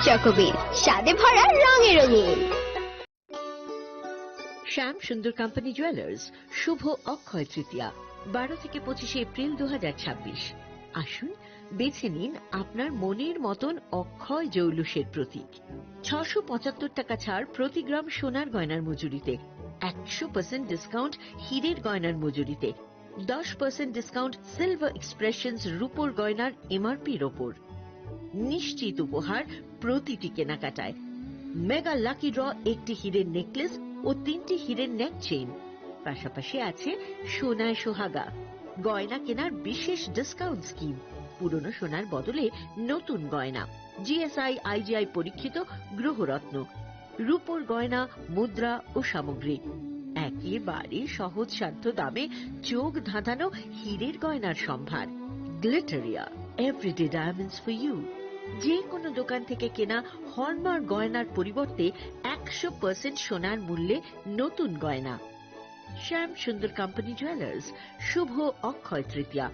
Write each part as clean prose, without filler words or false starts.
চকোবের স্বাদে ভরা রঙে রঙিন। শ্যাম সুন্দর কোম্পানি জুয়েলার্স শুভ অক্ষয় তৃতীয়া 12 থেকে 25 এপ্রিল 2026। আসুন বেছে নিন আপনার মনের মতন অক্ষয় জৌলুসের প্রতীক। 675 টাকা ছাড় প্রতি গ্রাম সোনার গয়নার মজুরিতে, 100% ডিসকাউন্ট হীরের গয়নার মজুরিতে, 10% ডিসকাউন্ট সিলভার এক্সপ্রেশনস রূপোর গয়নার এমআরপির ওপর। নিশ্চিত উপহার প্রতিটি কেনাকাটায়। মেগা লাকি ড্র একটি হীরের নেকলেস ও 3টি হীরের নেক চেইন। পাশাপাশি আছে সোনায় সোহাগা গয়না কেনার বিশেষ ডিসকাউন্ট স্কিম। পুরনো সোনার বদলে নতুন গয়না, জিএসআই আইজিআই পরীক্ষিত গ্রহরত্ন, রূপোর গয়না, মুদ্রা ও সামগ্রী। একেবারে সহজসাধ্য দামে চোখ ধাঁধানো হীরের গয়নার সম্ভার। Glitteria everyday diamonds for you. যে কোনো দোকান থেকে কেনা হলমার্ক গয়নার পরিবর্তে 100% সোনার মূল্যে নতুন গয়না। শ্যাম সুন্দর কোম্পানি জুয়েলার্স শুভ অক্ষয় তৃতীয়া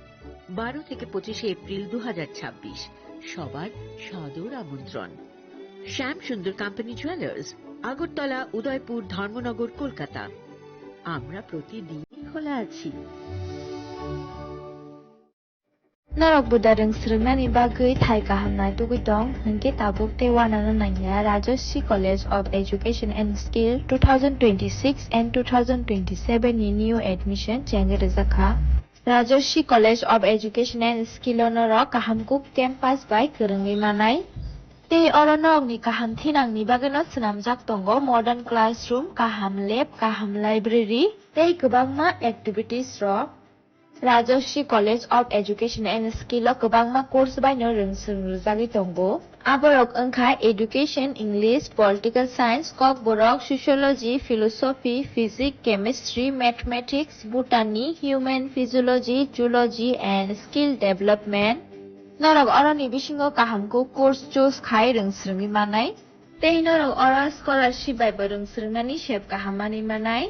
12 থেকে 25 এপ্রিল 2026। সবার সাদর আমন্ত্রণ। শ্যাম সুন্দর কোম্পানি জুয়েলার্স, আগরতলা, উদয়পুর, ধর্মনগর, কলকাতা। আমরা প্রতিদিন খোলা আছি। Narok budareng srengmani bagui thai kahamnai tugitong hingke tabuk tewanana nanya Rajashri College of Education and Skill 2026 and 2027 ni new admission jenge rezakha Rajashri College of Education and Skill onoro kahamkuk campus by kerengmi manai te oronog ni kaham thinang ni bageno snamjak tongo modern classroom, kaham lab, kaham library tei kwbangma activities ro Rajashri College of Education and Skill o kwbangma course baino rungsrungjagui tongo. Aborok wngkha Education, English, Political Science, Kok borok Sociology, Philosophy, Physics, Chemistry, Mathematics, Botany, Human Physiology, Zoology and Skill Development. Norok oroni bisingo kahamko course choose khai rungsrungui manai. Tei norok ora scholarship bai rungsrungmani sep kahamani manai.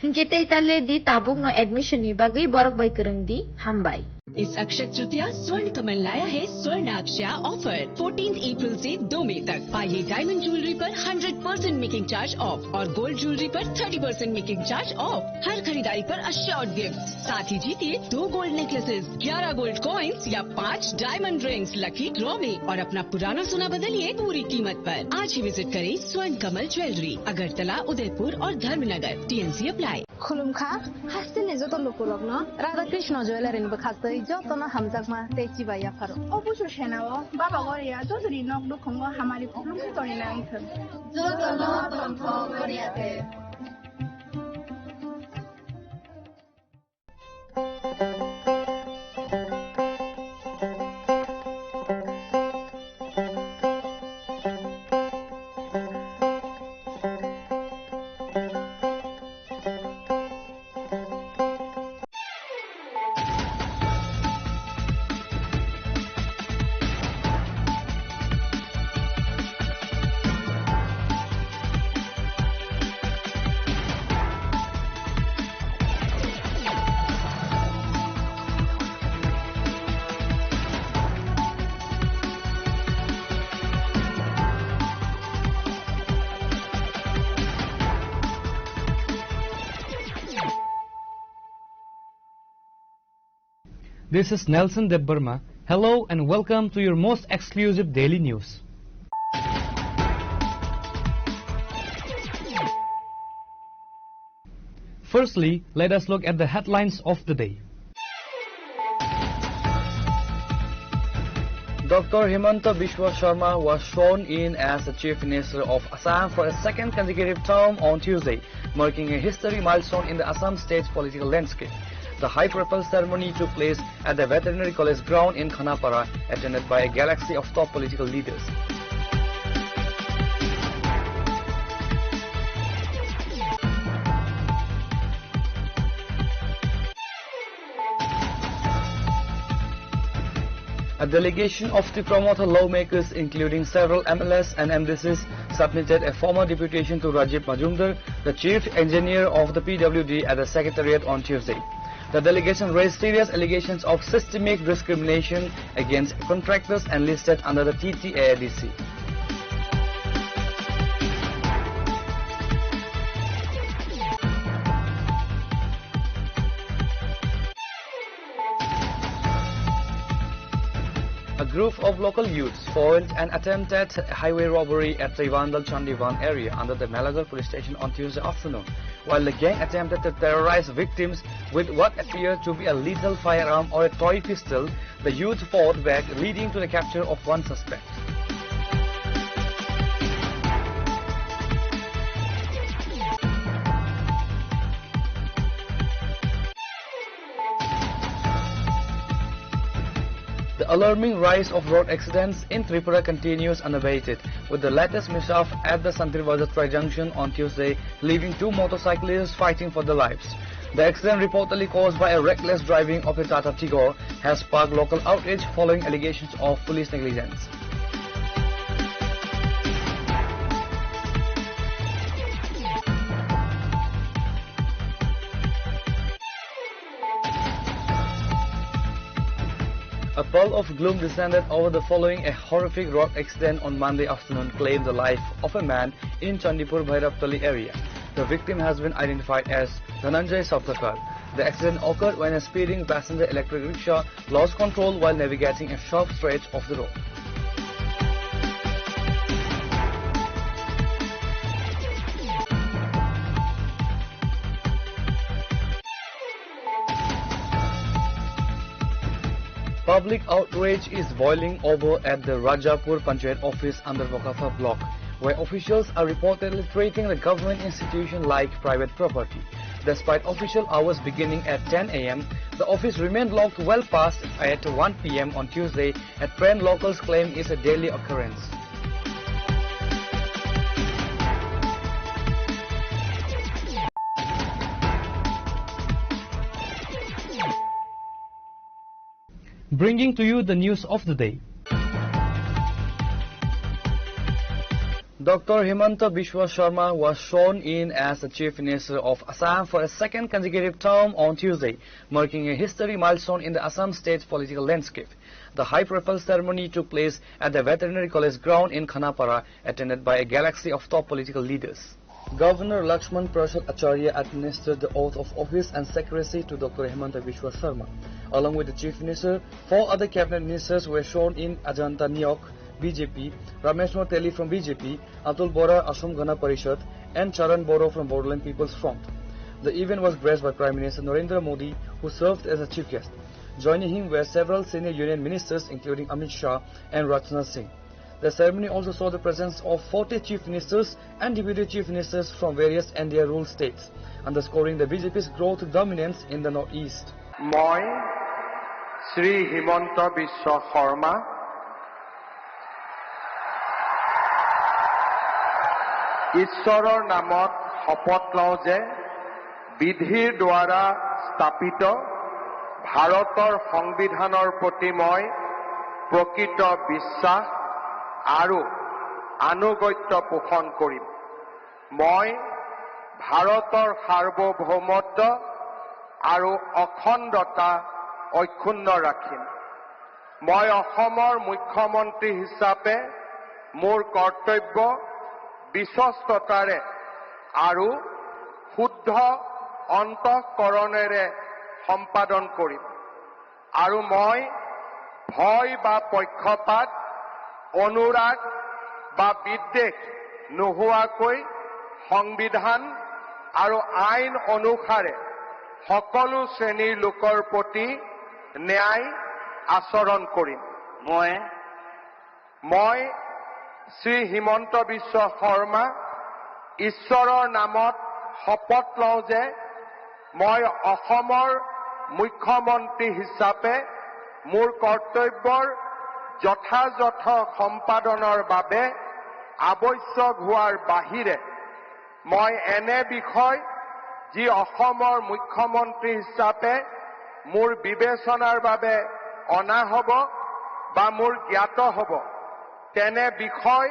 Hingke tale di tabuk no admission ni bagui borok bai kereng di hambai. इस अक्षय तृतीया स्वर्ण कमल लाया है स्वर्ण अक्षया offer 14 अप्रैल से 2 मई तक। पाइए diamond jewellery पर 100% making charge of और गोल्ड ज्वेलरी पर 30% मेकिंग चार्ज ऑफ। हर खरीदारी पर अश्योर्ड गिफ्ट, साथ ही जीतिए 2 गोल्ड नेकलेसेस, 11 गोल्ड कॉइन्स या 5 डायमंड रिंग्स लकी ड्रॉ में और अपना पुराना सोना बदलिए पूरी कीमत पर। आज ही विजिट करें स्वर्ण कमल ज्वेलरी, अगरतला, उदयपुर और धर्मनगर। TNC apply. खुलुमखा हास्तिनि जत लोकलग्न राधा कृष्ण ज्वेलारिनि बखास्तै जतन हामजाकमा तेची बाया फारो অবশ্য সেনাও বাবা গরিয়া যতরি নক দুখঙ্গ হামারি খুলুমসি তরি না ইথন जतन तन्थ गरियाते। This is Nelson Debbarma. Hello and welcome to your most exclusive daily news. Firstly, let us look at the headlines of the day. Dr. Himanta Biswa Sharma was sworn in as the Chief Minister of Assam for a second consecutive term on Tuesday, marking a historic milestone in the Assam state's political landscape. The high-profile ceremony took place at the Veterinary College ground in Khanapara, attended by a galaxy of top political leaders. A delegation of the promoter lawmakers, including several MLS and MDCs, submitted a formal deputation to Rajiv Majumdar, the chief engineer of the PWD, at the Secretariat on Tuesday. The delegation raised serious allegations of systemic discrimination against contractors enlisted under the TTADC. A group of local youths foiled an attempted highway robbery at Trivandal Chandivan area under the Malagar police station on Tuesday afternoon. While the gang attempted to terrorize victims with what appeared to be a lethal firearm or a toy pistol, the youth fought back, leading to the capture of one suspect. The alarming rise of road accidents in Tripura continues unabated, with the latest mishap at the Santri Bazar Tri-Junction on Tuesday, leaving two motorcyclists fighting for their lives. The accident, reportedly caused by a reckless driving of a Tata Tigor, has sparked local outrage following allegations of police negligence. A pall of gloom descended over the following a horrific road accident on Monday afternoon claimed the life of a man in Chandipur Bhairaptali area. The victim has been identified as Dhananjay Saptakar. The accident occurred when a speeding passenger electric rickshaw lost control while navigating a sharp stretch of the road. Public outrage is boiling over at the Rajapur Panchayat office under Wakafa block, where officials are reportedly treating the government institution like private property. Despite official hours beginning at 10 a.m., the office remained locked well past at 1 p.m. on Tuesday, a trend locals claim is a daily occurrence. Bringing to you the news of the day. Dr. Himanta Biswa Sharma was sworn in as the Chief Minister of Assam for a second consecutive term on Tuesday, marking a historic milestone in the Assam state's political landscape. The high-profile ceremony took place at the Veterinary College ground in Khanapara, attended by a galaxy of top political leaders. Governor Lakshman Prasad Acharya administered the oath of office and secrecy to Dr. Himanta Biswa Sharma. Along with the Chief Minister, 4 other cabinet ministers were sworn in: Ajanta Nyok, BJP, Ramesh Teli from BJP, Atul Bora, Assam Gana Parishad, and Charan Boro from Bodoland People's Front. The event was graced by Prime Minister Narendra Modi, who served as a chief guest. Joining him were several senior union ministers, including Amit Shah and Rajnath Singh. The ceremony also saw the presence of 40 chief ministers and deputy chief ministers from various NDA ruled states, underscoring the BJP's growth dominance in the northeast. Moi Sri Himanta Biswa Sharma ঈশ্বৰৰ নামত শপত লওঁ যে বিধিৰ দ্বাৰা স্থাপিত ভাৰতৰ সংবিধানৰ প্ৰতি মই প্ৰকৃত বিশ্বাস আৰু আনুগত্য পোষণ কৰিম। মই ভাৰতৰ সাৰ্বভৌমত্ব আৰু অখণ্ডতা অক্ষুণ্ণ ৰাখিম। মই অসমৰ মুখ্যমন্ত্ৰী হিচাপে মোৰ কৰ্তব্য বিশ্বস্ততাৰে আৰু শুদ্ধ অন্তঃকৰণেৰে সম্পাদন কৰিম আৰু মই ভয় বা পক্ষপাত, অনুৰাগ বা বিদ্বেষ নোহোৱাকৈ সংবিধান আৰু আইন অনুসাৰে সকলো শ্ৰেণীৰ লোকৰ প্ৰতি ন্যায় আচৰণ কৰিম। মই শ্ৰী হিমন্ত বিশ্ব শৰ্মা ঈশ্বৰৰ নামত শপত লওঁ যে মই অসমৰ মুখ্যমন্ত্ৰী হিচাপে মোৰ কৰ্তব্যৰ যথাযথ সম্পাদনৰ বাবে আৱশ্যক হোৱাৰ বাহিৰে মই এনে বিষয় যি অসমৰ মুখ্যমন্ত্ৰী হিচাপে মোৰ বিবেচনাৰ বাবে অনা হ'ব বা মোৰ জ্ঞাত হ'ব, তেনে বিষয়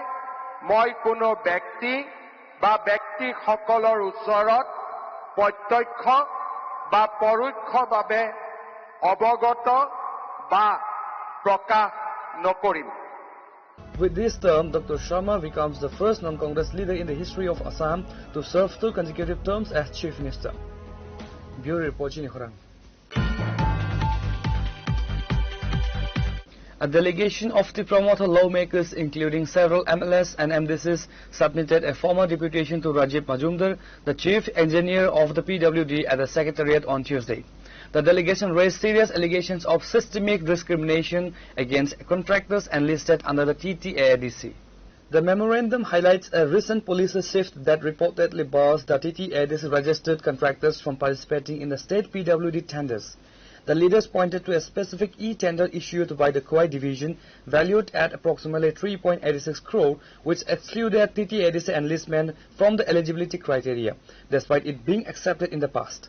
মই কোনো ব্যক্তি বা ব্যক্তিসকলৰ ওচৰত প্ৰত্যক্ষ বা পৰোক্ষভাৱে অৱগত বা প্ৰকাশ নকৰিম। With this term, Dr. Sharma becomes the first non-Congress leader in the history of Assam to serve 2 consecutive terms as Chief Minister. Bureau Report, Chini Khorang. A delegation of the promoter lawmakers, including several MLS and MDCs, submitted a formal deputation to Rajiv Majumdar, the chief engineer of the PWD, at the Secretariat on Tuesday. The delegation raised serious allegations of systemic discrimination against contractors enlisted under the TTADC. The memorandum highlights a recent policy shift that reportedly bars the TTADC registered contractors from participating in the state PWD tenders. The leaders pointed to a specific e-tender issued by the Khoi division valued at approximately 3.86 crore, which excluded TTADC enlistment from the eligibility criteria, despite it being accepted in the past.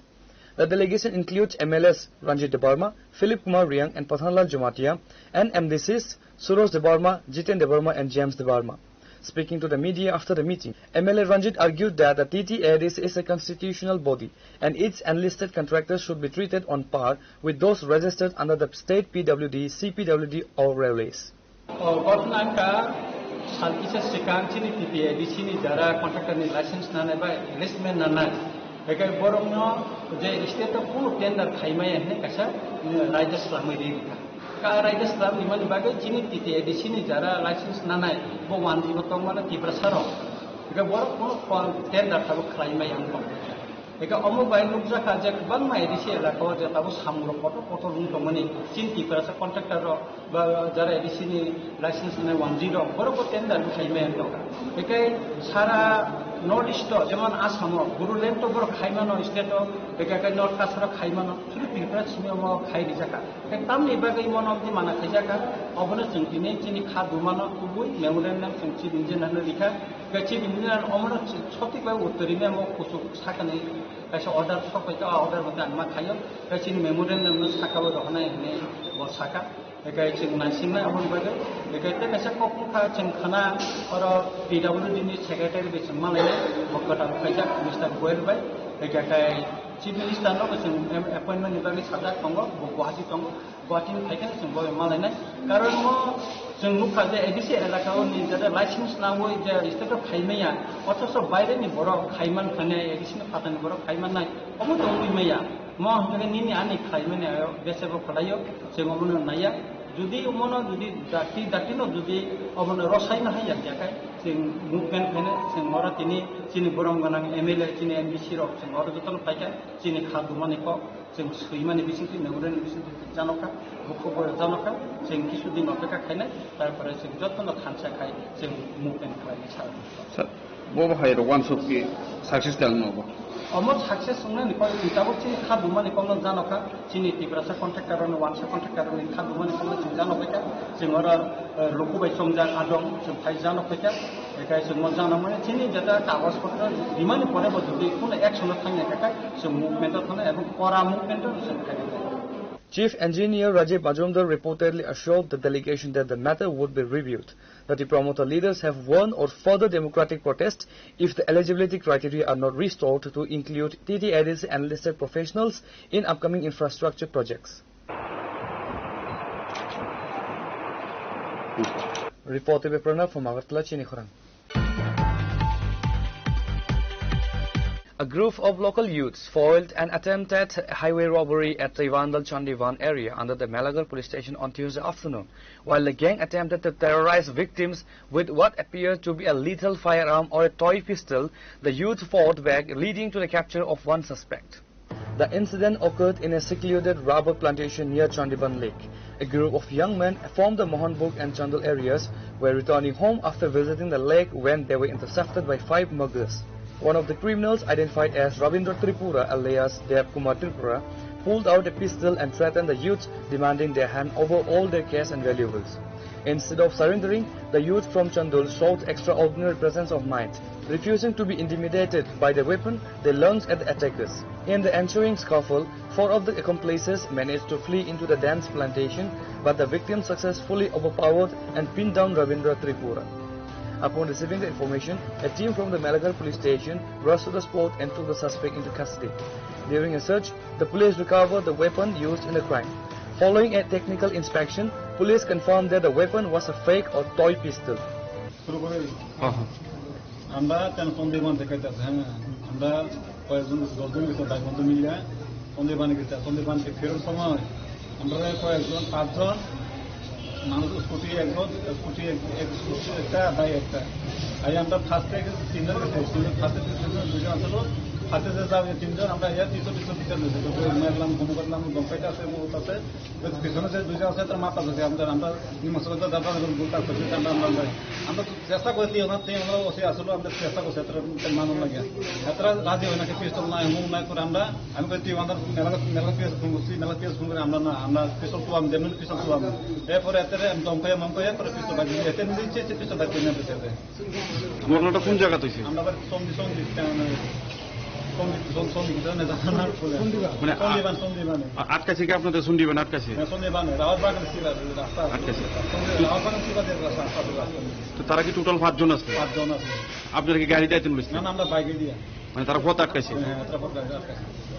The delegation includes MLS Ranjit Debarma, Philip Kumar Riang and Pathanlal Jumatia, and MDCs Suros Debarma, Jiten Debarma and James Debarma. Speaking to the media after the meeting, MLA Ranjit argued that the TTADC is a constitutional body and its enlisted contractors should be treated on par with those registered under the state PWD, CPWD or railways. Raja Islam imani bagai cini titi di sini jara license nanai bo wanti bo tong mana tibra saro. Ika borok kono tender tabu klaima yang tong. Ika omo bayi nukja kaja kubang mai di sini lah kau jata tabu samuro koto lung tong mani cini tibra sa contractor ro jara di sini license nanai wanti ro borok ko tender bu klaima yang tong. Ika sara North to যেমন আসাম গুরুলেন তো বড় খাইমানো state একাকে north কাছরা খাইমানো three পিপরা সিমেমো খাইরি জাকা একদম নিবাগৈ মনবদি মানা খাইজাকা অবনে চিনি চিনি খা দুমানো কুবুই memorandum চিনি দিনজেনানো লিখা গছি বিনিনার অমন সঠিকভাবে উত্তরিনে মো কুসু সাকানে কাছে অর্ডার সকাইতা অর্ডার মতে আনমা খাইও গছি মেমোরেন্ডাম সাকাবো দহনাই নে ব সাকা একাই চিং নাইসিংনা অমন বাগে একাইতে কাছে কখা চিং খানা অর পিডব্লিউডি नि सेक्रेटारि बेसिम मालायने बकटा खाइजा मिस्टर गोयल बाय एकाय चिफ मिनिस्टार नो जों एपॉइंटमेंट निबागै सादा दंगो गुवाहाटी दंगो गुवाहाटी थाइका जों बय मालायने कारण म जों नुखा जे एडिसि एलाकाव नि जे लाइसेंस नांगौ जे स्टेट अफ खाइमाया अथस बायरेनि बर खाइमान थाने एडिसि फातानि बर खाइमान नाय अमु दंगैमाया म हने निनि आनि खाइमाने बेसेबो खडायो जों अमनो नाया जुदि उमनो जुदि दाति नो जुदि अमनो रसायन हाया जाकाय जों मुभमेन्ट खाने जों मरा तिनि चिनि बरंगनां एमएलए चिनि एमबिसि रक जों अर जतन फाइका चिनि खादुमानिखौ जों सैमानि बिसिंति मेमोरेन्ड बिसिंति जानका बुखबो जानका जों किसु दिन अपेक्षा खायनाय तारपरे जों जतन खानसा खाय जों मुभमेन्ट खालामनो सार बो हाय रवान सबकी सक्सेस दालनो अमर सक्सेस संना निको इताबो चिनि खादुमानिखौ जानका चिनि तिब्रासा कन्ट्राक्टर वानसा कन्ट्राक्टर खादुमानिखौ जों जानका जों अर लकुबाय संजा आदम जों फाइ जानका एकाय जों जानमाने चिनि जता कागज पत्र दिमानि परे बदुदि कुन एक्सन थांने काकाय जों मुभमेन्ट थाने एबं करा मुभमेन्ट जों खायदो Chief Engineer Rajiv Majumdar reportedly assured the delegation that the matter would be reviewed, that the promoter leaders have warned or further democratic protest if the eligibility criteria are not restored to include TTADC enlisted professionals in upcoming infrastructure projects. Reported by Pranav from Agartala, Chinikhurang. A group of local youths foiled an attempted highway robbery at the Ivandal Chandivan area under the Melagar police station on Tuesday afternoon, while the gang attempted to terrorize victims with what appeared to be a lethal firearm or a toy pistol. The youth fought back, leading to the capture of one suspect. The incident occurred in a secluded rubber plantation near Chandivan Lake. A group of young men from the Mohanbug and Chandal areas were returning home after visiting the lake when they were intercepted by 5 muggers. One of the criminals, identified as Ravindra Tripura alias Dev Kumar Tripura, pulled out a pistol and threatened the youths, demanding their hand over all their cash and valuables. Instead of surrendering, the youth from Chandul showed extraordinary presence of mind. Refusing to be intimidated by the weapon, they lunged at the attackers. In the ensuing scuffle, 4 of the accomplices managed to flee into the dense plantation, but the victims successfully overpowered and pinned down Ravindra Tripura. Upon receiving the information, a team from the Melagar police station rushed to the spot and took the suspect into custody. During a search, the police recovered the weapon used in the crime. Following a technical inspection, police confirmed that the weapon was a fake or toy pistol. মানুষ scooty একজন scooty একটা ভাই একটা I আমরা ফার্স্টে তিনজন ফার্স্টে দুজন আসলো ফার্স্টে যে যাবে তিনজন আমরা পিছন পিছন মারলাম ঘুম করলাম দমকাইতে আছে মুহূর্ত আছে পিছনে যে দুজন আছে তার মাথা আছে আমরা মশলা দাদা গোলটা করছি আমরা চেষ্টা করছি আমরা বসে আসলো আমরা চেষ্টা করছি মানুষ লাগে এতটা রাজি হয় নাকি পিস্তল নাই হুম নাই করে আমরা আমি কই তুই আমাদের মেলা পিস ফোন করছি মেলা পিস ফোন করে আমরা না আমরা পিস্তল তো আমি দেবেন পিস্তল তো আমি এরপরে এতে দমকাইয়া মমকাইয়া করে পিস্তল বাজি এতে দিচ্ছে পিস্তল বাজি নিয়ে পেছে ঘটনাটা কোন জায়গা হয়েছে? আমরা সন্ধি আটকাছে কি আপনাদের সন্ধিবান আটকাছে? তো তারা কি টোটাল 5 জন আছে? আপনারা কি গাড়ি দায়িত্ব বলেছেন? না আমরা বাইকে দিয়ে মানে তারা পথ আটকাছে?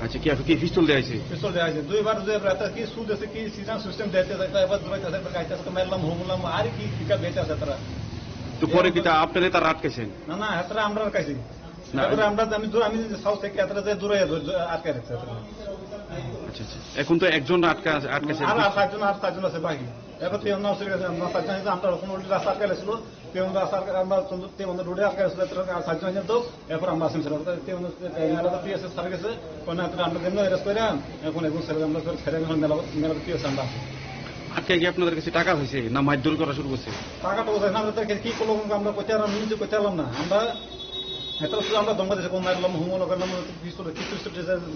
আচ্ছা কি পিস্তল দেওয়া হয়েছে? পিস্তল দেওয়া হয়েছে দুইবার কি সুদ আছে কি সিস্টেম দিতে এবার দুইটা মেরলাম হুমলাম আর কি বেঁচে আছে তারা। তো পরে কি আপনাদের তারা আটকেছেন? না এতটা আমরা আটকাইছি আমি সাউথ থেকে এতটা দূরে আটকে রাখছি। আচ্ছা এখন তো একজন আটকাছে আর 7জন আছে বাকি এবার আমরা রাস্তা আটকে গেছিল আমরা রোডে আটকে গেছিল 7জন তো এরপর আমরা আসেন পিএস সার গেছে আমরা যেমন অ্যারেস্ট করে এখন ছেলে আমরা ছেড়ে মেলা পিএস আমরা আজকে কি আপনাদের কাছে টাকা হয়েছে না মারধর করা শুরু করছে? টাকাটা কোথায় আমাদের কি করলো আমরা কোথায় নিজে কোথায় না আমরা এত আমরা দমকা দিয়েছি কোন মারলাম হুমলো করলাম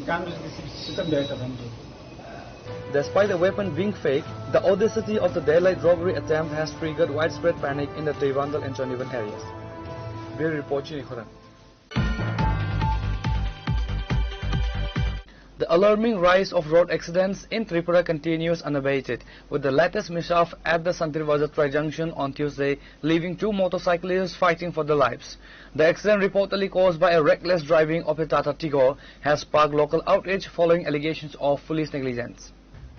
গান সিস্টেম দেয়। Despite the weapon being fake, the audacity of the daylight robbery attempt has triggered widespread panic in the Tewandal and Chonivan areas. Bureau Report, Chinichoran. The alarming rise of road accidents in Tripura continues unabated, with the latest mishap at the Santirbajar Tri-Junction on Tuesday, leaving 2 motorcyclists fighting for their lives. The accident, reportedly caused by a reckless driving of a Tata Tigor, has sparked local outrage following allegations of police negligence.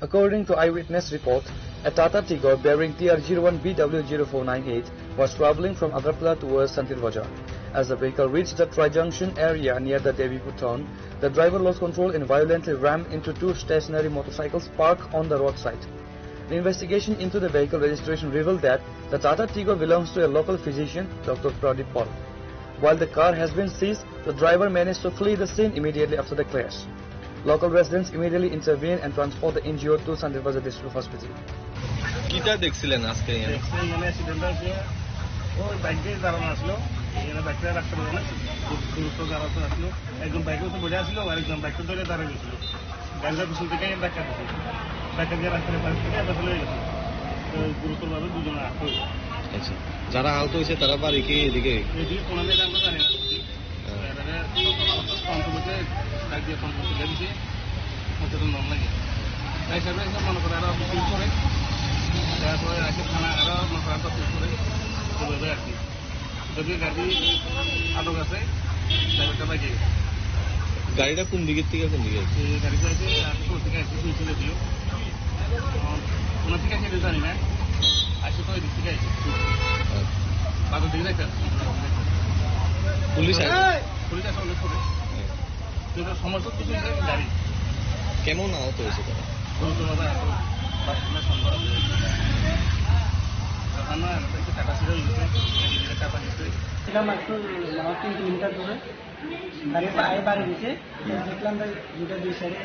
According to eyewitness report, a Tata Tigor bearing TR01BW0498 was travelling from Agartala towards Santirbajar. As the vehicle reached the Tri-Junction area near the Devipur town, the driver lost control and violently rammed into 2 stationary motorcycles parked on the roadside. The investigation into the vehicle registration revealed that the Tata Tigor belongs to a local physician, Dr. Pradip Paul. While the car has been seized, the driver managed to flee the scene immediately after the crash. Local residents immediately intervened and transport the injured to Santirbajar District Hospital. কিটা দেখছিলেন আজকে এখানে? অ্যাক্সিডেন্টটা যে ওই bike দিয়ে দাঁড়ানো আসলো এখানে বাইকটা রাখতে পারবো না গুরুত্ব দাঁড়াতে আসলো একজন বাইকের উপর বসে আসলো আর একজন বাইকটা ধরে দাঁড়িয়ে গেছিল গাড়িটা পিছন থেকে ধাক্কা দিচ্ছে ধাক্কা দিয়ে রাস্তায় বাইক থেকে আবার চলে গেছে গুরুতরভাবে 2 জন আহত হয়েছে। আচ্ছা যারা আহত হয়েছে তারা বাড়ি কি এদিকে কোনাদের আমরা জানি না অন্তর্ভুক্ত ডাক দিয়ে সম্পর্ক দিয়েছে সচেতন নাম লাগে তাই হিসাবে মনে করে আরো ফিল করে তারপরে আসে থানা আরো মনে করে আরো ফিল করে ওইভাবে আর কি যদি গাড়ি আটক আছে ড্রাইভারটা বাইকে গাড়িটা কোন দিকের থেকে কোন দিকে আছে? গাড়িটা আছে কোন থেকে আসছে চলে দিও কোন থেকে আসছে জানি না আসে তো ওই দিক থেকে আসছে বাজার দিকে যাইতে পুলিশ পুলিশ আসে অনেক করে কিন্তু সমস্যা কিছু গাড়ি কেমন আহত হয়েছে তারা? তিন কিলোমিটার দূরে গাড়ি পায়ে বাড়ি দিচ্ছে দেখলাম দুটা 2 সাইডে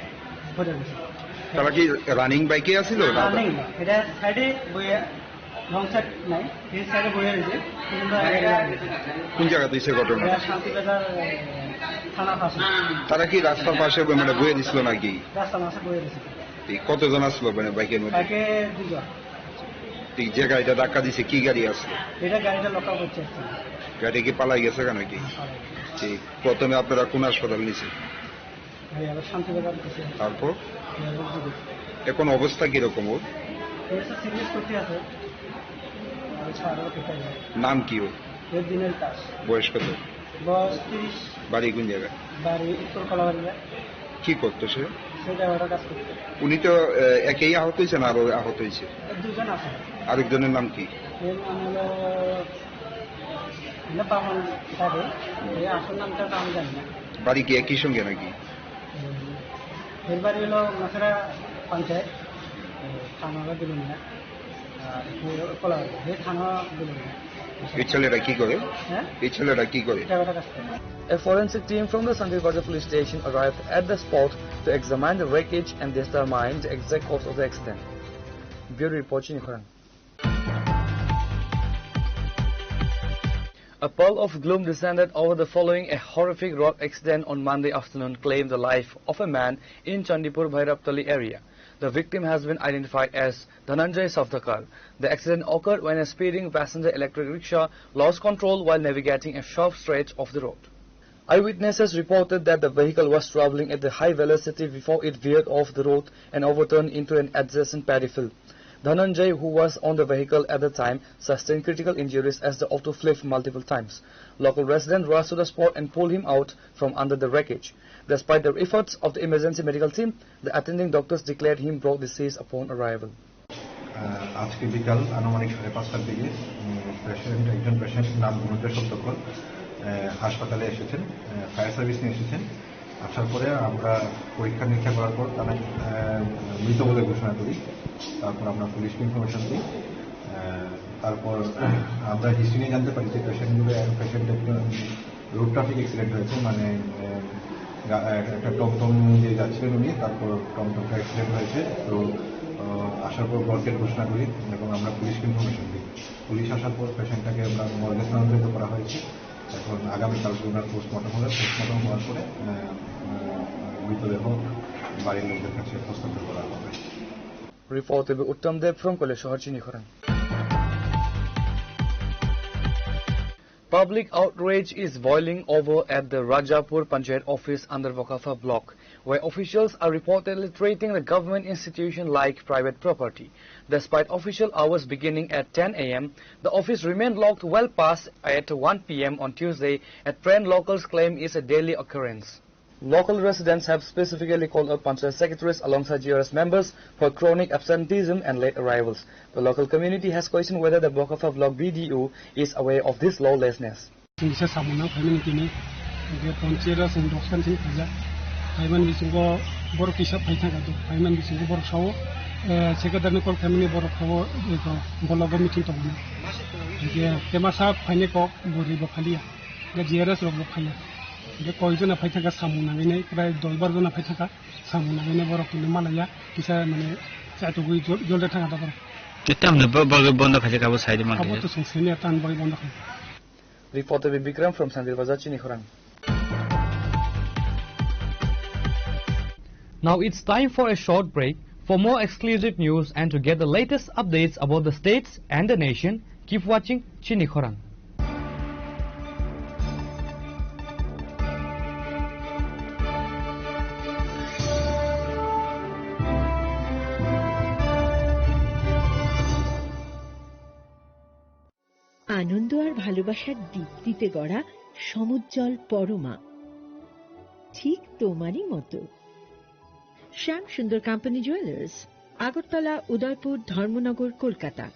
ভরে গেছে। তারা কি রানিং বাইকে আসছিল? রানিং এটা সাইডে বইয়া রং সাইড নাই এই সাইডে বইয়া রয়েছে। কোন জায়গাতে হয়েছে ঘটনা? শান্তিবাজার থানা পাশে। তারা কি রাস্তার পাশে মানে বইয়ে দিছিল নাকি? রাস্তার পাশে বইয়া দিচ্ছে। কতজন আসলো মানে বাইকের মধ্যে? বাইকে 2 জন। যে গাড়িটা ধাক্কা দিছে কি গাড়ি আসলো? এটা গাড়িটা লোকাল করছে। গাড়ি কি পালাই গেছে কেন কি? ঠিক প্রথমে আপনারা কোন হাসপাতাল নিয়েছে? শান্তিবাজার। তারপর এখন অবস্থা কিরকম ওর? নাম কি ওর? দিনের কাজ। বয়স কত? বয়স 30। বাড়ি কোন জায়গায়? বাড়ি উত্তর কলাবাড়িয়া। কি করতো সে? সেটা ওরা কাজ করতো। উনি তো একেই আহত হয়েছে না আরো আহত হয়েছে? 2 জন আছে। আরেকজনের নাম কি? এর নাম হলো বামন সাহেব। আসল নামটা আমি জানি না। বাড়ি কি একই সঙ্গে নাকি? এর বাড়ি হলো মাসেরা পঞ্চায়েত থানারা দিলেন না। কলা হে থানা বলে এই ছেলেটা কি করে হ্যাঁ এই ছেলেটা কি করে টাকাটা কাছে A forensic team from the Sandil Bazaar police station arrived at the spot to examine the wreckage and determine the exact cause of the accident. Bureau report, Chinikhoran. A pall of gloom descended over the following a horrific road accident on Monday afternoon claimed the life of a man in Chandipur Bhairaptali area. The victim has been identified as Dhananjay Safdakar. The accident occurred when a speeding passenger electric rickshaw lost control while navigating a sharp stretch of the road. Eyewitnesses reported that the vehicle was traveling at a high velocity before it veered off the road and overturned into an adjacent paddy field. Dhananjay, who was on the vehicle at the time, sustained critical injuries as the auto flipped multiple times. Local residents rushed to the spot and pulled him out from under the wreckage. Despite the efforts of the emergency medical team, the attending doctors declared him brought deceased upon arrival. আজকে বিকাল আনুমানিক 5:30টার দিকে একজন patient নাম ধনঞ্জয় সপ্তকর হাসপাতালে এসেছেন, fire service নিয়ে এসেছেন। আসার পরে আমরা পরীক্ষা নিরীক্ষা করার পর তারা মৃত বলে ঘোষণা করি। তারপর আমরা পুলিশকে ইনফরমেশন দিই। তারপর আমরা হিস্ট্রি নিয়ে জানতে পারি যে পেশেন্টের রোড ট্রাফিক অ্যাক্সিডেন্ট হয়েছে, মানে একটা টমটম দিয়ে যাচ্ছিলেন উনি, তারপর টমটমটা অ্যাক্সিডেন্ট হয়েছে। তো আসার পর ব্রডগেট ঘোষণা করি এবং আমরা পুলিশকে ইনফরমেশন দিই। পুলিশ আসার পর পেশেন্টটাকে আমরা মর্গে স্থানান্তরিত করা হয়েছে। এখন আগামীকালকে ওনার পোস্টমর্টম হবে। পোস্টমর্টম হওয়ার পরে মৃতদেহ বাড়ির লোকদের কাছে হস্তান্তর করা হবে। Reported by Uttam Dev from Koleshwar, Chinikhoran. Public outrage is boiling over at the Rajapur Panchayat office under Wakafa block, where officials are reportedly treating the government institution like private property. Despite official hours beginning at 10 a.m., the office remained locked well past at 1 p.m. on Tuesday, a trend locals claim is a daily occurrence. Local residents have specifically called out Panchayat secretaries alongside GRS members for chronic absenteeism and late arrivals. The local community has questioned whether the Wakafa block BDO is aware of this lawlessness. যে কয়জনা phi থাকা সামু নাগাইনাই প্রায় 10-12 जना phi থাকা সামু নাগাইনাই বরফিনে Malaya কিসা মানে চাইতগুই জলদে থাকা দাবর তেতে আমনে বন্ধ খাইছে কাবো সাইডে মাকে কাবো তো সংসেনে টান বই বন্ধ খাই Reported by Bikram from Sandil Bazaar, Chinikhoran. Now it's time for a short break. For more exclusive news and to get the latest updates about the states and the nation, keep watching Chinikhoran. আনন্দ আর ভালোবাসার দীপ্তিতে গড়া সমুজ্জ্বল পরমা, ঠিক তোমারই মতো। শ্যাম সুন্দর company jewellers, Agartala, Udaipur, Dharmanagar, Kolkata.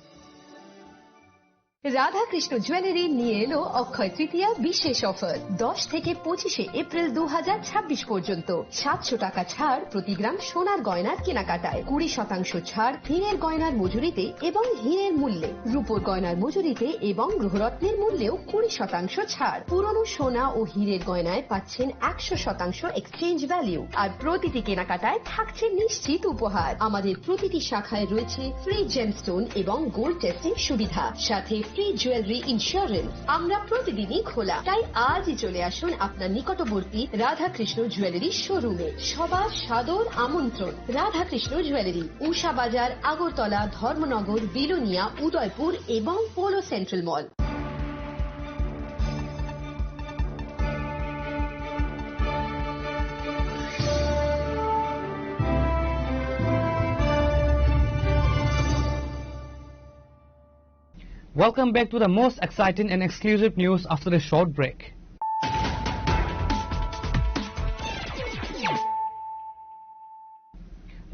Radhakrishna jewellery নিয়ে এলো অক্ষয় তৃতীয়া বিশেষ offer. 10 থেকে 25 এপ্রিল 2026 পর্যন্ত 700 টাকা ছাড় প্রতি গ্রাম সোনার গয়নার কেনাকাটায়, 20% ছাড় হীরের গয়নার মজুরিতে এবং হীরের মূল্যে, রূপোর গয়নার মজুরিতে এবং গ্রহরত্নের মূল্যেও 20% ছাড়। পুরনো সোনা ও হীরের গয়নায় পাচ্ছেন 100% এক্সচেঞ্জ ভ্যালু, আর প্রতিটি কেনাকাটায় থাকছে নিশ্চিত উপহার। আমাদের প্রতিটি শাখায় রয়েছে ফ্রি জেমস্টোন এবং গোল্ড টেস্টিং সুবিধা, সাথে ফ্রি জুয়েলারি ইন্স্যুরেন্স। আমরা প্রতিদিনই খোলা, তাই আজই চলে আসুন আপনার নিকটবর্তী রাধাকৃষ্ণ জুয়েলারি শোরুমে। সবার সাদর আমন্ত্রণ। রাধাকৃষ্ণ জুয়েলারি, উষা বাজার, আগরতলা, ধর্মনগর, বিলোনিয়া, উদয়পুর এবং polo central mall. Welcome back to the most exciting and exclusive news after a short break.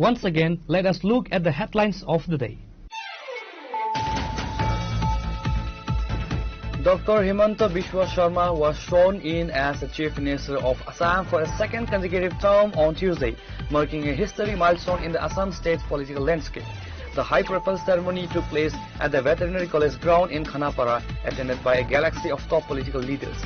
Once again, let us look at the headlines of the day. Dr. Himanta Biswa Sharma was sworn in as the Chief Minister of Assam for a second consecutive term on Tuesday, marking a historic milestone in the Assam state's political landscape. The high-profile ceremony took place at the Veterinary College ground in Khanapara, attended by a galaxy of top political leaders.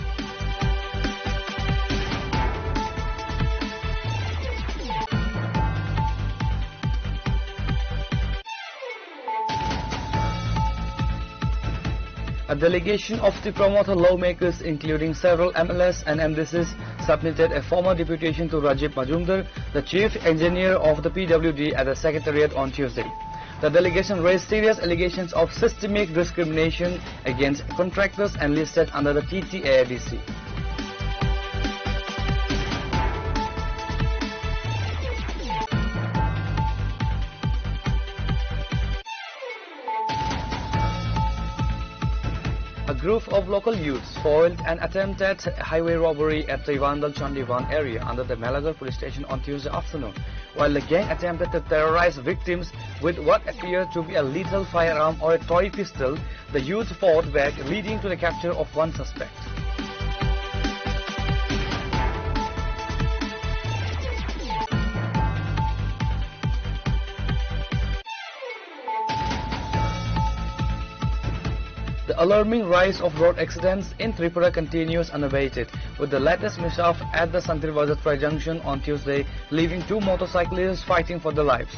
A delegation of the promoter lawmakers, including several MLS and MDCs, submitted a formal deputation to Rajiv Majumdar, the chief engineer of the PWD, at the Secretariat on Tuesday. The delegation raised serious allegations of systemic discrimination against contractors enlisted under the TTADC. A group of local youths foiled an attempted highway robbery at the Ivandal Chandivan area under the Malagar police station on Tuesday afternoon. While the gang attempted to terrorize victims with what appeared to be a lethal firearm or a toy pistol, the youth fought back, leading to the capture of one suspect. The alarming rise of road accidents in Tripura continues unabated, with the latest mishap at the Santirvazatra junction on Tuesday, leaving two motorcyclists fighting for their lives.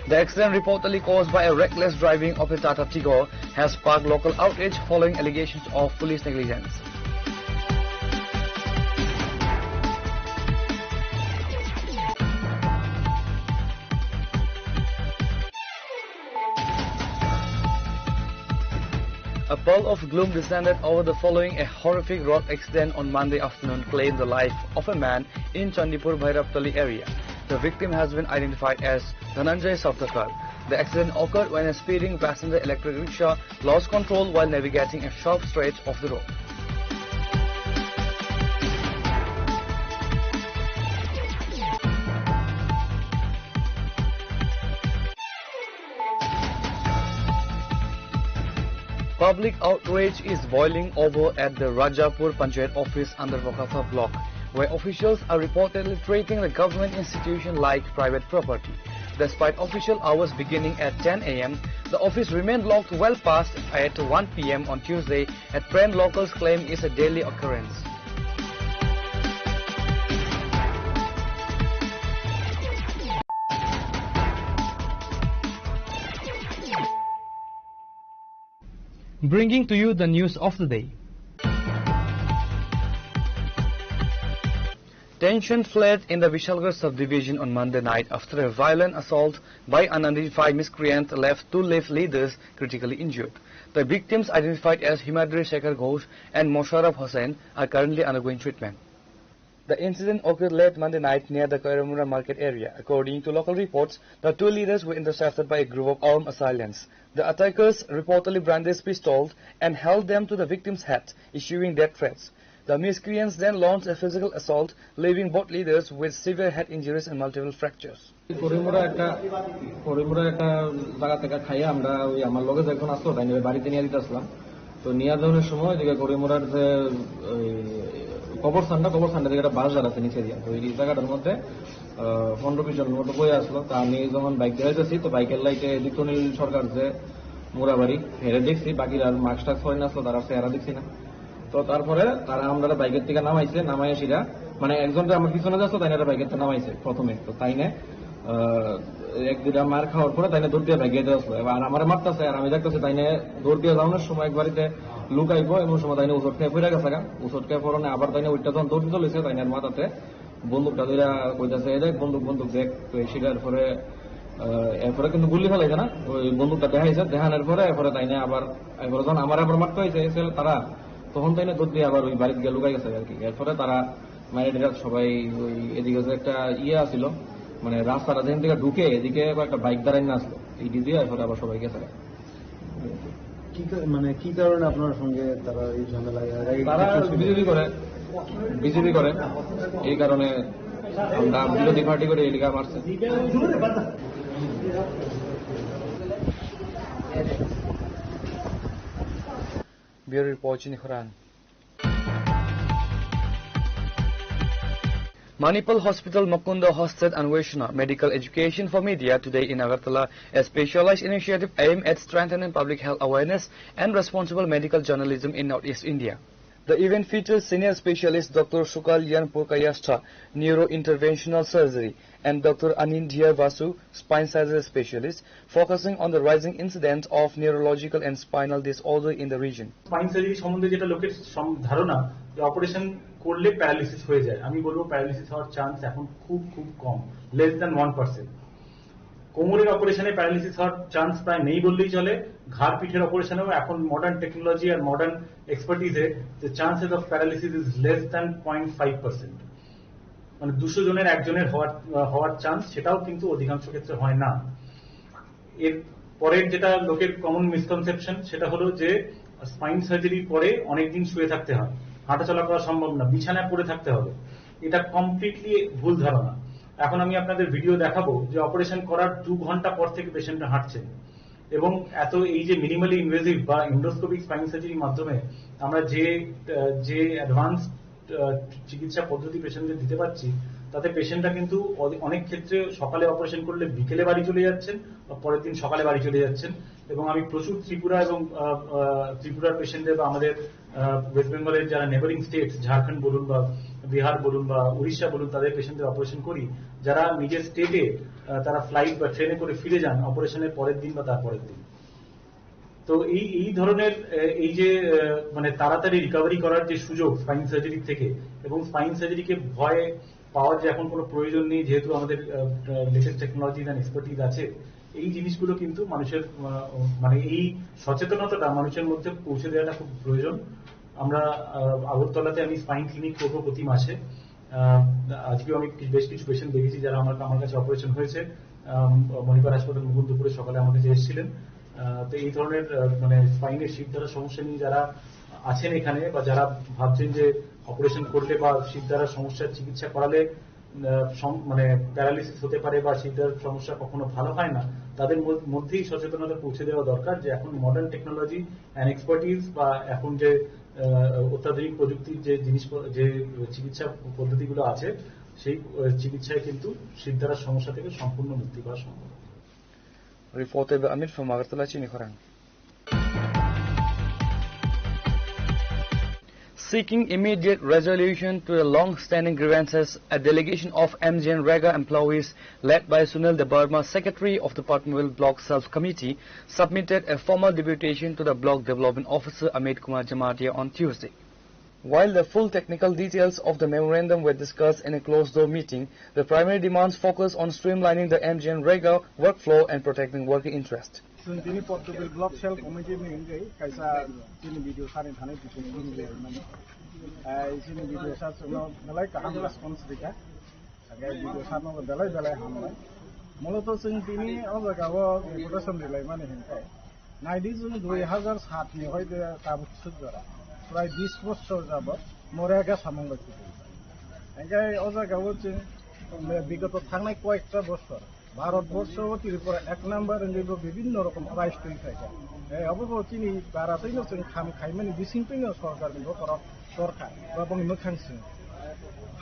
The accident, reportedly caused by a reckless driving of a Tata Tigor, has sparked local outrage following allegations of police negligence. A pall of gloom descended over the following a horrific road accident on Monday afternoon claimed the life of a man in Chandipur Bhairaptali area. The victim has been identified as Dhananjay Savdakar. The accident occurred when a speeding passenger electric rickshaw lost control while navigating a sharp stretch of the road. Public outrage is boiling over at the Rajapur Panchayat office under Wakhafa block, where officials are reportedly treating the government institution like private property. Despite official hours beginning at 10 a.m., the office remained locked well past at 1 p.m. on Tuesday, a trend locals claim is a daily occurrence. Bringing to you the news of the day. Tension flared in the Vishalgarh subdivision on Monday night after a violent assault by an unidentified miscreant left two lift leaders critically injured. The victims, identified as Himadri Shekhar Ghosh and Mosharraf Hossain, are currently undergoing treatment. The incident occurred late Monday night near the Koiramura market area. According to local reports, the two leaders were intercepted by a group of armed assailants. The attackers reportedly brandished pistols and held them to the victim's head, issuing death threats. The miscreants then launched a physical assault, leaving both leaders with severe head injuries and multiple fractures. করিমুরা একটা জায়গা থেকে খাইয়ে আমরা ওই আমার লগে যখন আসলো তাই বাড়িতে নিয়ে দিতে আসলাম। তো নিয়ে যাওয়ার সময় এদিকে করিমুরার যে কবরস্থানটা থেকে একটা বাস আছে নিচে দিয়ে, তো এই জায়গাটার মধ্যে 15-20 জনের মতো বয়ে আসলো। তা আমি যখন বাইক দেখাইতেছি তো বাইকের লাইটে দীপ্তনীল সরকার যে মুরাবাড়ি হেরে দেখছি, বাকিরা মাস্ক টাস্ক পরে আসলো, তারা চেহারা দেখছি না। তো তারপরে তারা আমরা বাইকের থেকে নামাই সেটা মানে একজনটা আমার পিছনে যাচ্ছ তাই না বাইকের থেকে নামাইছে প্রথমে। তো তাই না এক দুটা মার খাওয়ার পরে তাই না দৌড় দিয়ে বাইকে আসলো, এবার আমার মারতেছে আর আমি দেখতেছি তাই না দৌড় দিয়ে যাওয়ানোর সময় এক বাড়িতে লুকাইবো এমন সময় তাই না উচট খেয়ে ফিরে গেছে। উচট খেয়ে পরে আবার তাই না ওইটা যখন দৌড় চলেছে তাই না মাথাতে বন্দুকটা দুইটা কইতেছে দেখ বন্দুক দেখ সেটার পরে এরপরে কিন্তু গুলি ফেলাইছে না, ওই বন্দুকটা দেখাইছে, দেখানোর পরে এরপরে তাই না আবার যখন আমার আবার মারতে হয়েছে তারা তখন তাই না দৌড় দিয়ে আবার ওই বাড়িতে গিয়ে লুকাই গেছে আর কি। এরপরে তারা মায়েরা সবাই ওই এদিকে যে একটা আসছিল মানে রাস্তাটা যেখান থেকে ঢুকে এদিকে একটা বাইক দাঁড়াই না আসলো, এই দিয়ে এরপরে আবার সবাই গেছে। মানে কি কারণে আপনার সঙ্গে তারা এই ঝামেলা? তারা বিজেপি করে এই কারণে আমরা বিরোধী পার্টি করে এলাকা মারছে। Manipal Hospital Mukunda hosted Anveshana Medical Education for Media today in Agartala, a specialized initiative aimed at strengthening public health awareness and responsible medical journalism in Northeast India. The event features senior specialist Dr. Sukalyan Purkayastra, neurointerventional surgery, and Dr. Anindya Vasu, spine surgery specialist, focusing on the rising incidence of neurological and spinal disorder in the region. Spine surgery সম্বন্ধে যেটা লোকের ধারণা যে operation করলে paralysis হয়ে যায়, আমি বলবো প্যারালিসিস হওয়ার চান্স এখন খুব খুব কম, লেস দ্যান 1%। কোমরের অপারেশনে প্যারালিসিস হওয়ার চান্স প্রায় নেই বললেই চলে। ঘাড় পিঠের অপারেশনেও এখন মডার্ন টেকনোলজি আর মডার্ন এক্সপার্টিজে the chances of paralysis is less than 0.5%। মানে 200 জনের একজনের হওয়ার চান্স, সেটাও কিন্তু অধিকাংশ ক্ষেত্রে হয় না। এর পরের যেটা লোকের কমন মিসকনসেপশন সেটা হলো যে স্পাইন সার্জারির পরে অনেকদিন শুয়ে থাকতে হয়, হাঁটাচলা করা সম্ভব না, বিছানায় পড়ে থাকতে হবে। এটা কমপ্লিটলি ভুল ধারণা। এখন আমি আপনাদের ভিডিও দেখাবো যে অপারেশন করার 2 ঘন্টা পর থেকে পেশেন্টরা হাঁটছেন, এবং এত এই যে মিনিমালি ইনভেসিভ বা এন্ডোস্কোপিক স্পাইন সার্জারির মাধ্যমে আমরা যে অ্যাডভান্স চিকিৎসা পদ্ধতি পেশেন্টদের দিতে পারছি, তাতে পেশেন্টরা কিন্তু অনেক ক্ষেত্রে সকালে অপারেশন করলে বিকেলে বাড়ি চলে যাচ্ছেন বা পরের দিন সকালে বাড়ি চলে যাচ্ছেন। এবং আমি প্রচুর ত্রিপুরা এবং ত্রিপুরার পেশেন্টদের বা আমাদের ওয়েস্ট বেঙ্গলের যারা নেবারিং স্টেট, ঝাড়খণ্ড বলুন বা বিহার বলুন বা উড়িষ্যা বলুন, তাদের পেশেন্টদের অপারেশন করি, যারা নিজের স্টেটে তারা ফ্লাইট বা ট্রেনে করে ফিরে যান অপারেশনের পরের দিন বা তার পরের দিন। তো এই ধরনের এই যে মানে তাড়াতাড়ি রিকভারি করার যে সুযোগ স্পাইন সার্জারি থেকে, এবং স্পাইন সার্জারিকে ভয় পাওয়ার যে এখন কোনো প্রয়োজন নেই, যেহেতু আমাদের লেটেস্ট টেকনোলজি অ্যান্ড এক্সপার্টিজ আছে, এই জিনিসগুলো কিন্তু মানুষের মানে এই সচেতনতাটা মানুষের মধ্যে পৌঁছে দেওয়াটা খুব প্রয়োজন। আমরা আগরতলাতে আমি স্পাইন ক্লিনিক করবো প্রতি মাসে। আজকেও আমি বেশ কিছু পেশেন্ট দেখেছি যারা আমার কাছে অপারেশন হয়েছে। মণিপাল হাসপাতাল দুপুরে সকালে আমার কাছে এসেছিলেন। তো এই ধরনের মানে স্পাইনের শির দ্বারা সমস্যা নিয়ে যারা আছেন এখানে, বা যারা ভাবছেন যে অপারেশন করলে বা শির দ্বারা সমস্যার চিকিৎসা করালে মানে প্যারালিসিস হতে পারে বা শির দ্বারা সমস্যা কখনো ভালো হয় না, তাদের মধ্যেই সচেতনতা পৌঁছে দেওয়া দরকার যে এখন মডার্ন টেকনোলজি অ্যান্ড এক্সপার্টিজ বা এখন যে অত্যাধুনিক প্রযুক্তির যে যে চিকিৎসা পদ্ধতিগুলো আছে, সেই চিকিৎসায় কিন্তু শির দ্বারা সমস্যা থেকে সম্পূর্ণ মুক্তি পাওয়া সম্ভব। Reported by Amit from Agartala, Chinikhorang. Seeking immediate resolution to the long-standing grievances, a delegation of MGN Rega employees led by Sunil Debarma, Secretary of the Patmanville Block Self-Committee, submitted a formal deputation to the Block Development Officer Amit Kumar Jamatia on Tuesday. While the full technical details of the memorandum were discussed in a closed-door meeting, the primary demands focus on streamlining the MGN Rega workflow and protecting working interest. Sini Portable Block Shell Committee ni engai kaisa sini video sarin thane bikin ni mani sini video sa no dalai kaham response dika agai video sa no dalai hamla moloto sing tini obagawo reputation dilai mani henkai naidi jung 2007 ni hoide tabuk sudara pray 20 বছর যাবত মরেগা সামংগতি engai obagawo sing বিগত থাকনাই কয়েকটা বছর ভারতবর্ষ ত্রিপুরা 1 নম্বর বিভিন্ন রকম রাষ্ট্রীয় থাকে অবশ্য তিনি বারাতৈন जों খাইমানি বিসিংতৈন সরকার সরকার এবং মোখাংসিং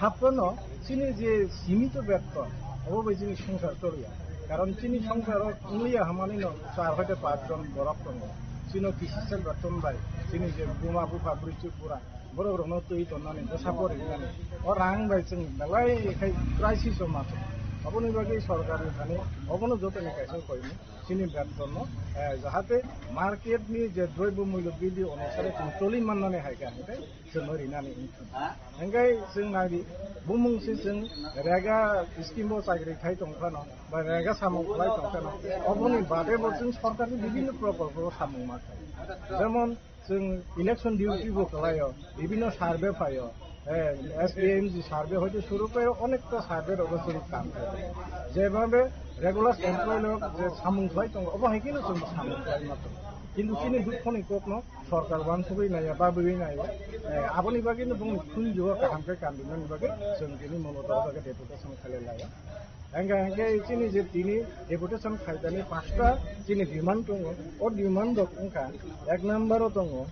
হাফন তিনি যে সীমিত বেতন অবশ্যই যিনি সংসার চলিয়া কারণ তিনি সংসার উলিয়া হামানি চার হইতে 5 জন বরক দङ তিনি কিসিসেল বেতন বাই তিনি যে বুমা বুফা ব্রিচুপুরা বড় বড় নতুই তনানি দশাপরি ও রাং বাই जों দালাই এখাই ক্রাইসিস মাছ अपनी बाकी सरकार ने अपनो जो कैसे करें चीनी बेतन जाते मार्केट में जो द्रव्य मूल्य बृद्धि अनुसार चलि मानने हाइका जों ओरैनानै ओंखाय जों नागि बुमुं से जों रेगा स्कीम सागरि थाइ दंखानो बा रेगा सामुं खालाय दंखानो अपनी बादे जों सरकारनि विभिन्न प्रकल्प सामुं माथाय जेमन जों इलेक्शन डिउटी बो खालायो विभिन्न सार्वे फायो SPMG সার্ভে হইতে শুরু করে অনেকটা সার্ভের অবস্থিত কাম করে যেভাবে রেগুলার এমপ্লয় লোক যে সামুংখাই তো অবহেকিনো जों সামুংখাই মাত্র কিন্তু তিনি দুঃখনি কোকনো সরকার বানসুই নাইয়া বাবুই নাইয়া আপনি বাকিনো बुंनो खुंजो कामखै कामदिनो बागै जों दिनै मनो दरजागे डेपुटेसन खालाय लाया hangga sini je tini deputation khaidani 5টা sini demand tongo o demand dokka ek number tongo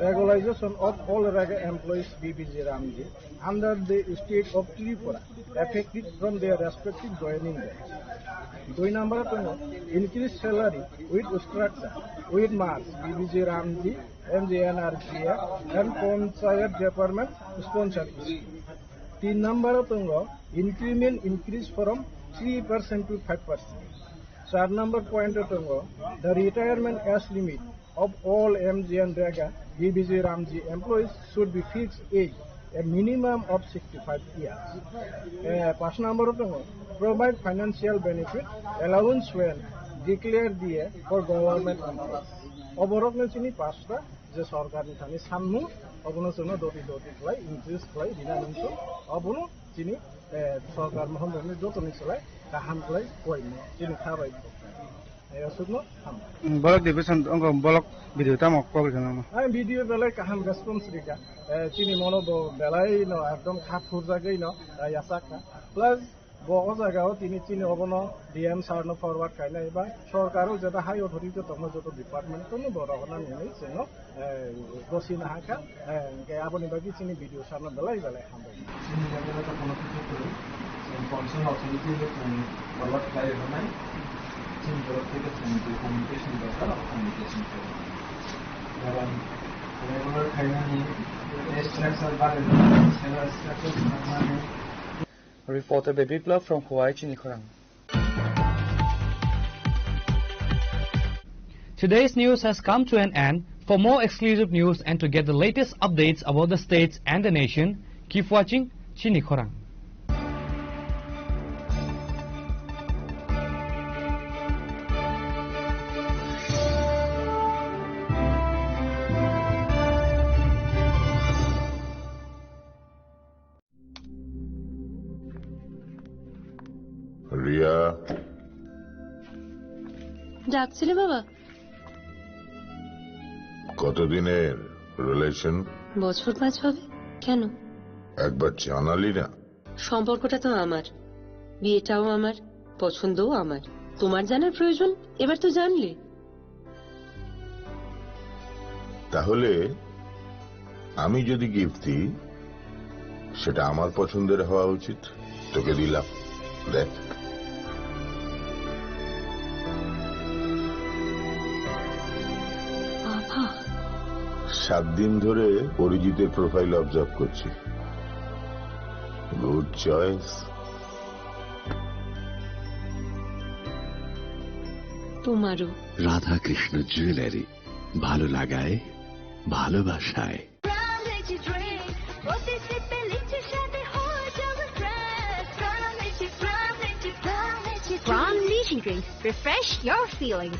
regularization of all raga employees BBJ Ramji under the state of Tripura effective from their respective joining dates. 2 number tongo increase salary with structure with marks BBJ Ramji MJNRGA and Panchayat Department sponsored. 3 number tongo increment increase from 3% to 5%. 4 number point tongo the retirement age limit of all MGN Raga BBJ Ramji employees should be fixed age a minimum of 65 years. 5 number tongo provide financial benefit allowance when declared the for government employees. Overall sini 5টা যে সরকার নিথানি সামু অবনো জন্য দতি fly increase fly দিনা নিছো অবনো চিনি সরকার মহম্মদনি দতনি চলাই কাহাম fly কইনি চিনি খাবাই এসুনো বলক division অঙ্গ বলক ভিডিওটা মক কল জানো আমি ভিডিও বেলাই কাহাম রেসপন্স রিকা চিনি মনো বেলাই ন একদম খাফুর জায়গায় ন ইয়াসাকা প্লাস বহু জায়গাও তিনি চিনি অবনো ডিএম সারনো ফরওয়ার্ড খাইনা এবা সরকারও যেটা হাই অথরিটি তখন যত ডিপার্টমেন্ট কোনো বড় হনা নেই যেন দোষী না হাকা আপনি বাকি চিনি ভিডিও সামনে বেলাই হামবাই চিনি জায়গাটা তো কোনো কিছু করে কনসার্ন অথরিটি ফরওয়ার্ড খাই নাই চিনি তরফ থেকে কমিউনিকেশন দরকার কমিউনিকেশন করে কারণ রেগুলার খাইনা নিয়ে স্ট্রাকচার বাড়ে স্ট্রাকচার মানে Reporter by Biplov from Hawaii, Chinikhorang. Today's news has come to an end. For more exclusive news and to get the latest updates about the states and the nation, keep watching Chinikhorang. Riya ডাকছিলে বাবা কতদিনের relation বছর 5 হবে কেন একবার জানালি না সম্পর্কটা তো আমার বিয়েটাও আমার পছন্দও আমার তোমার জানার প্রয়োজন এবার তো জানলে তাহলে আমি যদি গিফট দিই সেটা আমার পছন্দের হওয়া উচিত তোকে দিলাম দেখ 7 দিন ধরে অরিজিতের প্রোফাইল অবজার্ভ করছি গুড চয়েস তোমারও রাধা কৃষ্ণ জুয়েলারি ভালো লাগায় ভালোবাসায় Brown Lychee Drink. Refresh your feelings.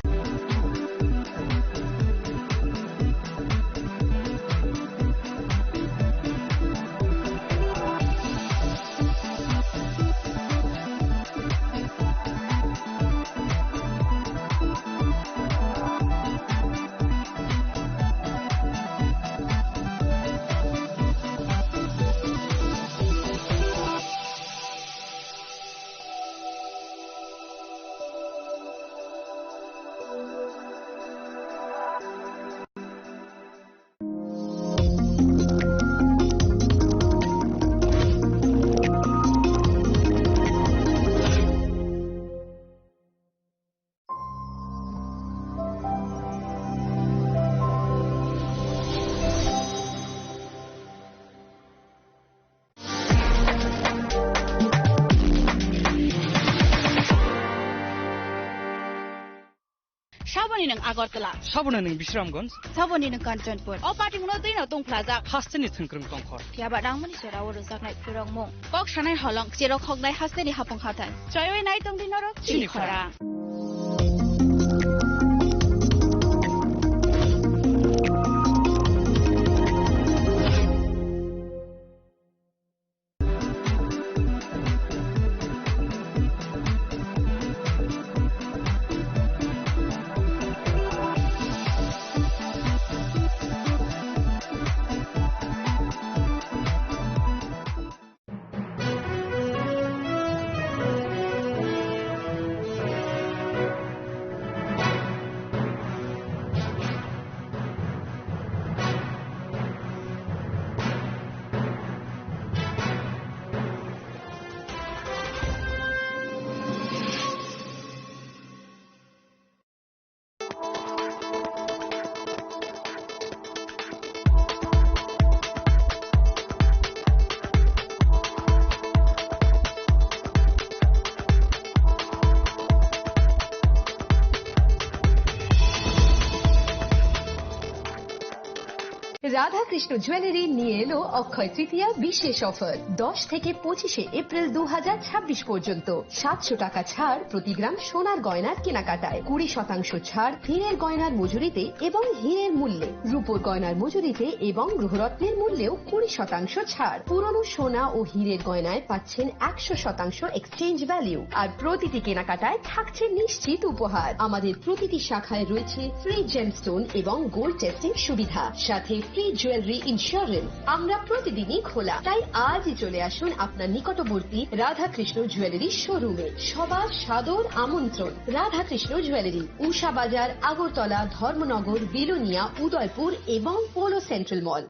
Saboni ng Agartala. Saboni ng Bisramganj. Saboni ng Kanchanpur. O pati mo din na tong plaza. Hasteni thungkrung tongkhor. Kaya ba dang mani sera waro sak nai purang mo. Kok sanai holong sero khok nai hasteni hapong khatan. Choy nai tong dinarok chini khora. Radhakrishna jewellery নিয়ে এলো অক্ষয় তৃতীয়া বিশেষ offer 10 থেকে 25 April 2026 পর্যন্ত 700 টাকা ছাড় প্রতি গ্রাম সোনার গয়নার কেনাকাটায় 20% ছাড় হীরের গয়নার মজুরিতে এবং হীরের মূল্যে রূপোর গয়নার মজুরিতে এবং গ্রহরত্নের মূল্যেও 20% ছাড় পুরনো সোনা ও হীরের গয়নায় পাচ্ছেন 100% এক্সচেঞ্জ ভ্যালু আর প্রতিটি কেনাকাটায় থাকছে নিশ্চিত উপহার আমাদের প্রতিটি শাখায় রয়েছে ফ্রি জেমস্টোন এবং গোল্ড টেস্টিং সুবিধা সাথে ফ্রি জুয়েলারি ইন্স্যুরেন্স আমরা প্রতিদিনই খোলা তাই আজই চলে আসুন আপনার নিকটবর্তী রাধাকৃষ্ণ জুয়েলারি শোরুমে সবার সাদর আমন্ত্রণ রাধাকৃষ্ণ জুয়েলারি উষা বাজার আগরতলা ধর্মনগর বিলোনিয়া উদয়পুর এবং পোলো সেন্ট্রাল মল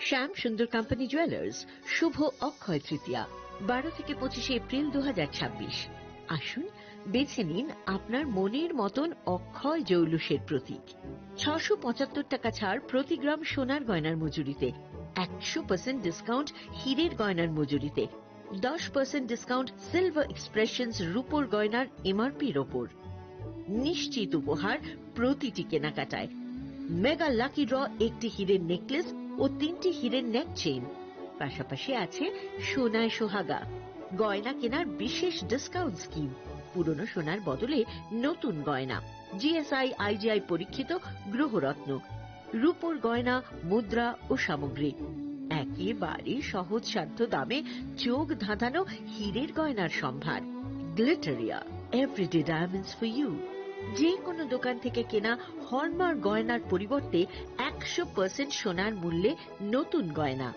শ্যাম সুন্দর কোম্পানি জুয়েলার্স শুভ অক্ষয় তৃতীয়া 12 থেকে 25 এপ্রিল 2026 আসুন বেছে নিন আপনার মনের মতন অক্ষয় জৌলুসের প্রতীক 675 টাকা ছাড় প্রতি গ্রাম সোনার গয়নার মজুরিতে 100% ডিসকাউন্ট হীরের গয়নার মজুরিতে 10% ডিসকাউন্ট সিলভার এক্সপ্রেশনস রূপোর গয়নার এমআরপির ওপর নিশ্চিত উপহার প্রতিটি কেনাকাটায় মেগা লাকি ড্র একটি হীরের নেকলেস ও 3টি হীরের নেক চেইন পাশাপাশি আছে সোনায় সোহাগা গয়না কেনার বিশেষ ডিসকাউন্ট স্কিম পুরনো সোনার বদলে নতুন গয়না জিএসআই আইজিআই পরীক্ষিত গ্রহরত্ন রূপোর গয়না মুদ্রা ও সামগ্রী একেবারে সহজ সাধ্য দামে চোখ ধাঁধানো হীরের গয়নার সম্ভার Glitteria everyday diamonds for you যে কোনো দোকান থেকে কেনা হলমার্ক গয়নার পরিবর্তে 100% সোনার মূল্যে নতুন গয়না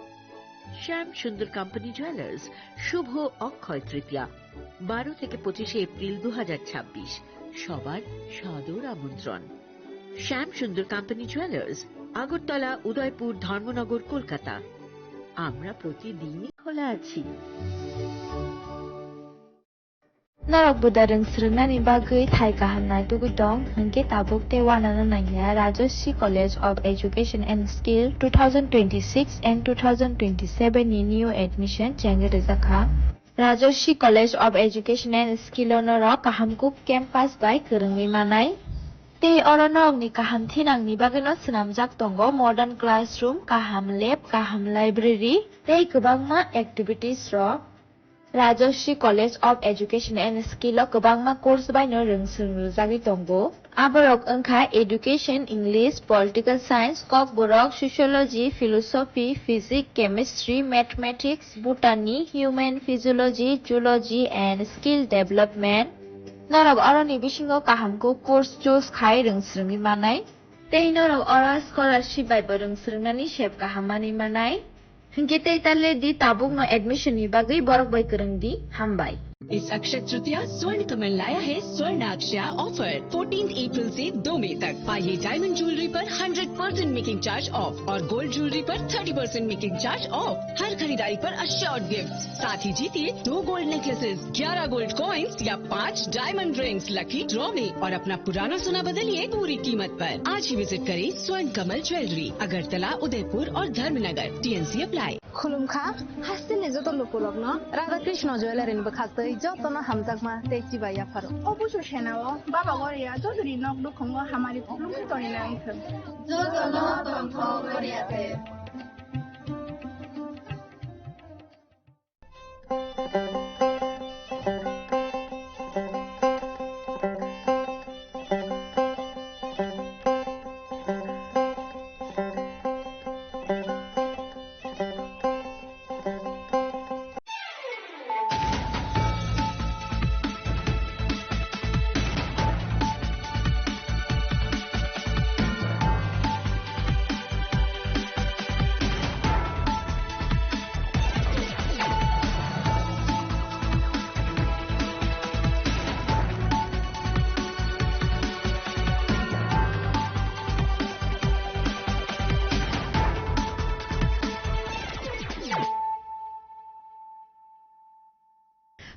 শ্যাম সুন্দর কোম্পানি জুয়েলার্স শুভ অক্ষয় তৃতীয়া 12 থেকে 25 এপ্রিল 2026 সবার সাদর আমন্ত্রণ শ্যাম সুন্দর কোম্পানি জুয়েলার্স আগরতলা উদয়পুর ধর্মনগর কলকাতা আমরা প্রতিদিনই খোলা আছি Narok budareng srengani bagai thai kahanai tugu dong hingke tabuk te wanana nanya Rajoshi College of Education and Skill 2026 and 2027 ni new admission jange rezakha Rajoshi College of Education and Skill onoro kahamkuk campus by kerengwi manai te oronok ni kaham thinang ni bageno snamjak tongo modern classroom kaham lab kaham library tei kwbangma activities ro Rajoshi College of Education and Skill o kwbangma course baino rongsrungjagui tongo aborok wngkha education English political science kok borok sociology philosophy physics chemistry mathematics botany human physiology zoology and skill development norok oroni bisingo kahamko course choose khai rongsrungui manai tei norok ora scholarship bai bo rongsrungnani sep kahamani manai Hingkite itale di tabung no admission ni bagai borok bai kereng di hambai. इस अक्षय तृतीया स्वर्ण कमल लाया है स्वर्ण अक्षया offer 14 अप्रैल से 2 मई तक पाइए diamond jewellery पर 100% making charge of और गोल्ड ज्वेलरी पर 30% मेकिंग चार्ज ऑफ हर खरीदारी पर अश्योर्ड गिफ्ट साथ ही जीतिए 2 गोल्ड नेकलेसेस 11 गोल्ड कॉइन्स या 5 डायमंड रिंग्स लकी ड्रॉ में और अपना पुराना सोना बदलिए पूरी कीमत पर आज ही विजिट करें स्वर्ण कमल ज्वेलरी अगरतला उदयपुर और धर्मनगर TNC अप्लाई खुलुमखा हास्तिनि जत लोकलक न राधाकृष्ण ज्वेलारिनि बखासै जतन हामजाकमा तेची बाया फारो অবশ্য সেনাও বাবা গরিয়া যদি নক দুখঙ্গ হামারি খুলুমকে তনি না আইছে जतन तंथ गरियाते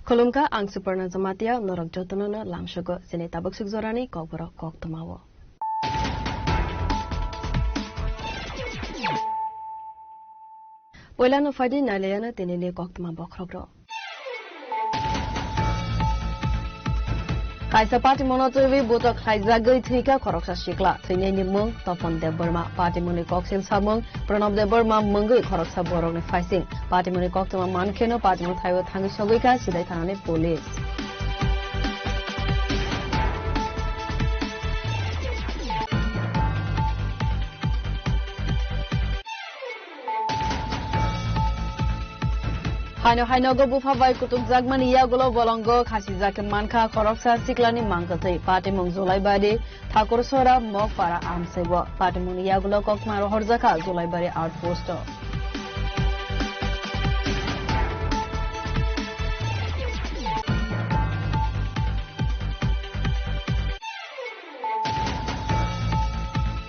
Kolumka ang Suparna Zamatia norok jotonono lamshogo sine tabuk sugzorani kokboro kok tumawo. Poilano fadi naleyana tenele kok tuma bokrogro. Kaisa party monotobi botok khaizagoi thika khoroksa sikla thine ni mung Topon Deborma party moni cocktail samung Pranab Deborma mungoi khoroksa borok ni fighting party moni cocktail mankheno party moni thaiwo thangi sogoika sidai thanani police Haino go bufa bai kutuk jagmani ya gulo bolongo khasi jake manka khoroksa siklani mangkathai party mung Julai bari Thakur Sora mok para amsebo party mung ya gulo kokma horjaka Julai bari outpost